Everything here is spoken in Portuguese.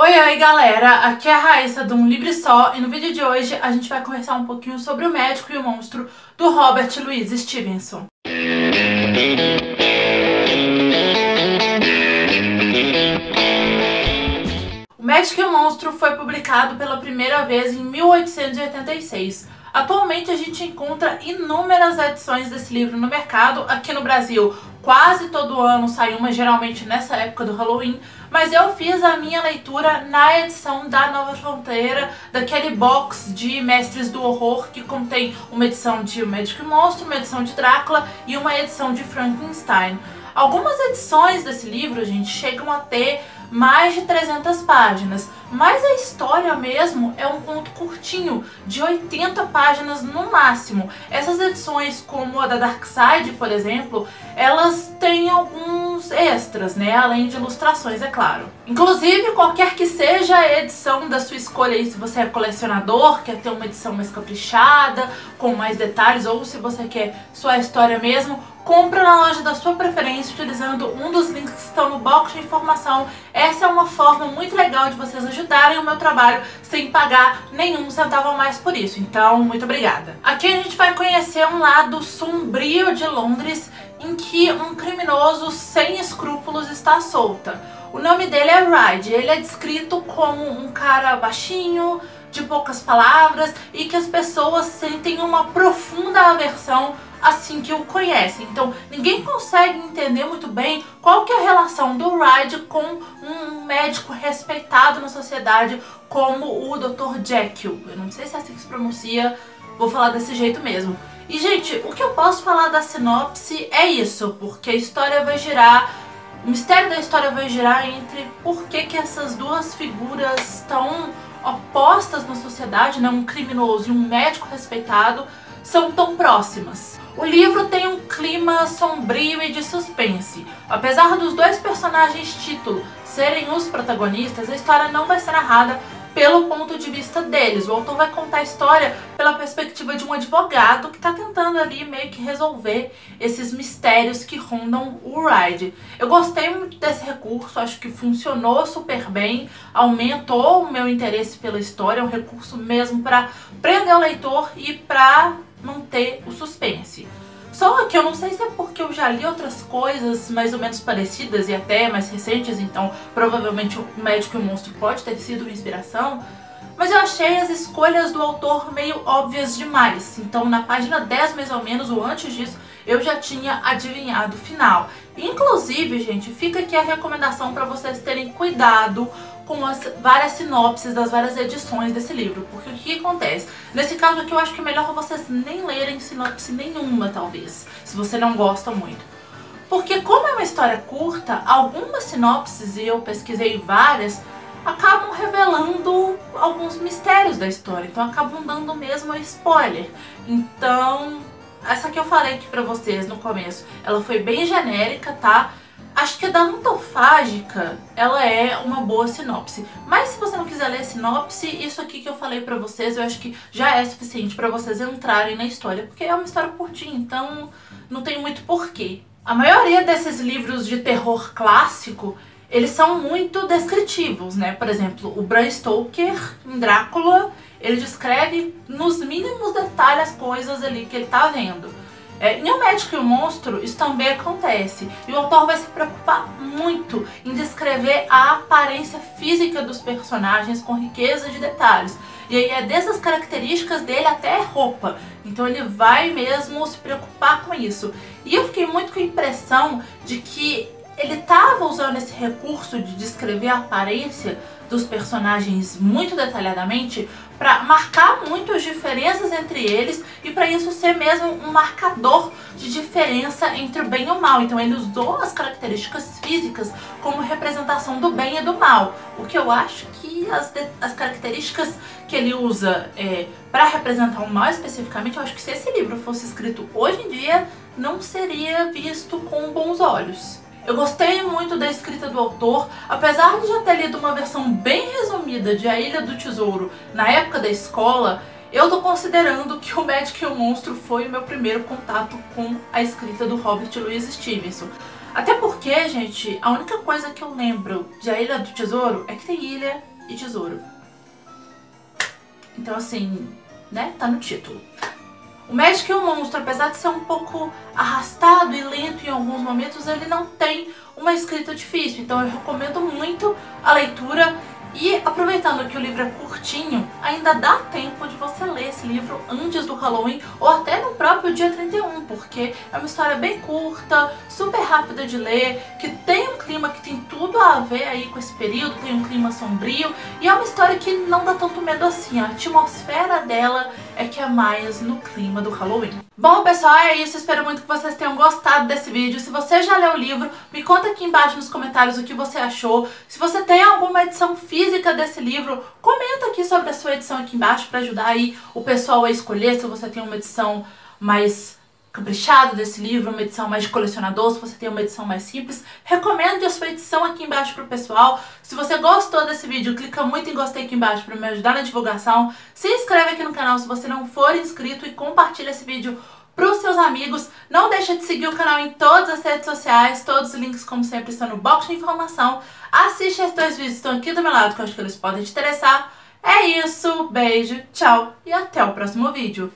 Oi galera, aqui é a Raíssa do Um Livre Só e no vídeo de hoje a gente vai conversar um pouquinho sobre O Médico e o Monstro do Robert Louis Stevenson. O Médico e o Monstro foi publicado pela primeira vez em 1886. Atualmente a gente encontra inúmeras edições desse livro no mercado. Aqui no Brasil quase todo ano sai uma, geralmente nessa época do Halloween, mas eu fiz a minha leitura na edição da Nova Fronteira, daquele box de Mestres do Horror que contém uma edição de O Médico e o Monstro, uma edição de Drácula e uma edição de Frankenstein. Algumas edições desse livro, gente, chegam a ter mais de 300 páginas, mas a história mesmo é um conto curtinho, de 80 páginas no máximo. Essas edições, como a da Darkside, por exemplo, elas têm alguns extras, né, além de ilustrações, é claro. Inclusive, qualquer que seja a edição da sua escolha, aí, se você é colecionador, quer ter uma edição mais caprichada, com mais detalhes, ou se você quer só a história mesmo, compra na loja da sua preferência utilizando um dos links que estão no box de informação. Essa é uma forma muito legal de vocês ajudarem o meu trabalho sem pagar nenhum centavo a mais por isso. Então, muito obrigada. Aqui a gente vai conhecer um lado sombrio de Londres em que um criminoso sem escrúpulos está solta. O nome dele é Ryde. Ele é descrito como um cara baixinho, de poucas palavras e que as pessoas sentem uma profunda aversão assim que o conhecem. Então ninguém consegue entender muito bem qual que é a relação do Ryde com um médico respeitado na sociedade como o Dr. Jekyll. Eu não sei se é assim que se pronuncia, vou falar desse jeito mesmo. E gente, o que eu posso falar da sinopse é isso, porque a história vai girar, o mistério da história vai girar entre por que essas duas figuras tão opostas na sociedade, né, um criminoso e um médico respeitado, são tão próximas. O livro tem um clima sombrio e de suspense. Apesar dos dois personagens título serem os protagonistas, a história não vai ser narrada pelo ponto de vista deles. O autor vai contar a história pela perspectiva de um advogado que está tentando ali meio que resolver esses mistérios que rondam o Ryde. Eu gostei muito desse recurso, acho que funcionou super bem, aumentou o meu interesse pela história, é um recurso mesmo para prender o leitor e para manter o suspense. Só que eu não sei se é porque eu já li outras coisas mais ou menos parecidas e até mais recentes, então provavelmente O Médico e o Monstro pode ter sido uma inspiração, mas eu achei as escolhas do autor meio óbvias demais. Então na página 10 mais ou menos, ou antes disso, eu já tinha adivinhado o final. Inclusive, gente, fica aqui a recomendação para vocês terem cuidado com as várias sinopses das várias edições desse livro, porque o que acontece? Nesse caso aqui eu acho que é melhor vocês nem lerem sinopse nenhuma, talvez, se você não gosta muito. Porque como é uma história curta, algumas sinopses, e eu pesquisei várias, acabam revelando alguns mistérios da história, então acabam dando mesmo spoiler. Então, essa que eu falei aqui pra vocês no começo, ela foi bem genérica, tá? Acho que a da Antofágica, ela é uma boa sinopse. Mas se você não quiser ler sinopse, isso aqui que eu falei pra vocês, eu acho que já é suficiente pra vocês entrarem na história. Porque é uma história curtinha, então não tem muito porquê. A maioria desses livros de terror clássico, eles são muito descritivos, né? Por exemplo, o Bram Stoker, em Drácula, ele descreve nos mínimos detalhes as coisas ali que ele tá vendo. Em O Médico e o Monstro, isso também acontece. E o autor vai se preocupar muito em descrever a aparência física dos personagens com riqueza de detalhes. E aí é desde as características dele até a roupa. Então ele vai mesmo se preocupar com isso. E eu fiquei muito com a impressão de que ele estava usando esse recurso de descrever a aparência dos personagens muito detalhadamente para marcar muito as diferenças entre eles e para isso ser mesmo um marcador de diferença entre o bem e o mal. Então ele usou as características físicas como representação do bem e do mal. O que eu acho que as características que ele usa para representar o mal especificamente, eu acho que se esse livro fosse escrito hoje em dia, não seria visto com bons olhos. Eu gostei muito da escrita do autor, apesar de já ter lido uma versão bem resumida de A Ilha do Tesouro na época da escola, eu tô considerando que O Médico e o Monstro foi o meu primeiro contato com a escrita do Robert Louis Stevenson. Até porque, gente, a única coisa que eu lembro de A Ilha do Tesouro é que tem ilha e tesouro. Então assim, né, tá no título. O Magic e o Monstro, apesar de ser um pouco arrastado e lento em alguns momentos, ele não tem uma escrita difícil, então eu recomendo muito a leitura. E aproveitando que o livro é curtinho, ainda dá tempo de você ler esse livro antes do Halloween ou até no próprio dia 31, porque é uma história bem curta, super rápida de ler, que tem um clima que tem tudo a ver aí com esse período, tem um clima sombrio e é uma história que não dá tanto medo assim, a atmosfera dela é que é mais no clima do Halloween. Bom, pessoal, é isso, espero muito que vocês tenham gostado desse vídeo. Se você já leu o livro, me conta aqui embaixo nos comentários o que você achou. Se você tem alguma edição física desse livro, comenta aqui sobre a sua edição aqui embaixo para ajudar aí o pessoal a escolher se você tem uma edição mais caprichada desse livro, uma edição mais de colecionador, se você tem uma edição mais simples, recomende a sua edição aqui embaixo pro pessoal. Se você gostou desse vídeo, clica muito em gostei aqui embaixo para me ajudar na divulgação. Se inscreve aqui no canal se você não for inscrito e compartilha esse vídeo pros seus amigos. Não deixa de seguir o canal em todas as redes sociais, todos os links como sempre estão no box de informação. Assiste esses 2 vídeos que estão aqui do meu lado que eu acho que eles podem te interessar. É isso, beijo, tchau e até o próximo vídeo.